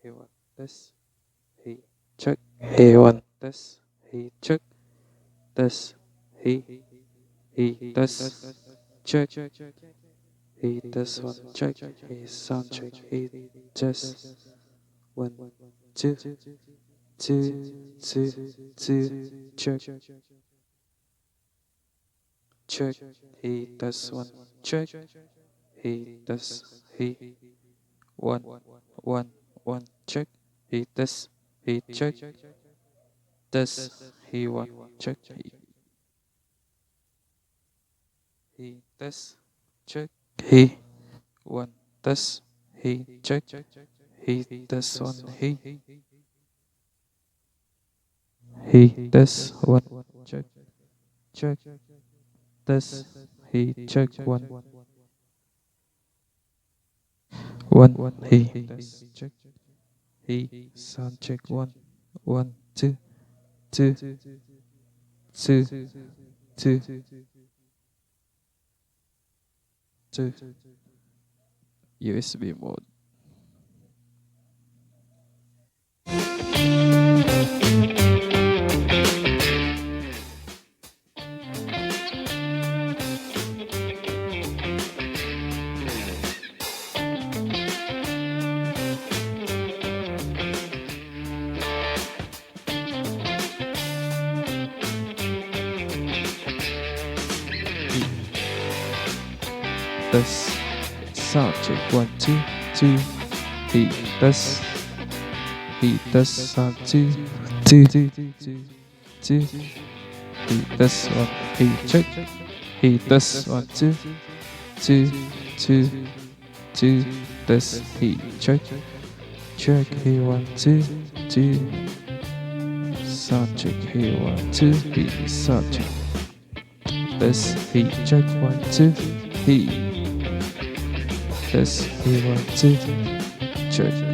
He one test. He check. He one test. He check. Test. He test. Check. He test one check. He sound check. He test one two check. Check. He test one check. He test. He one check. He test. He check. Test. He one check. He test. Check. He one test. He check. He test one. He test one check. Check. Test. He check one. He test check. He sound check one two USB mode. Test sound check one two. He test sound two. He test one. He check. He test one two. Test. He check. He one two. Sound check. He one two. He sound check. Test. He check one two. He test. He one two. Check.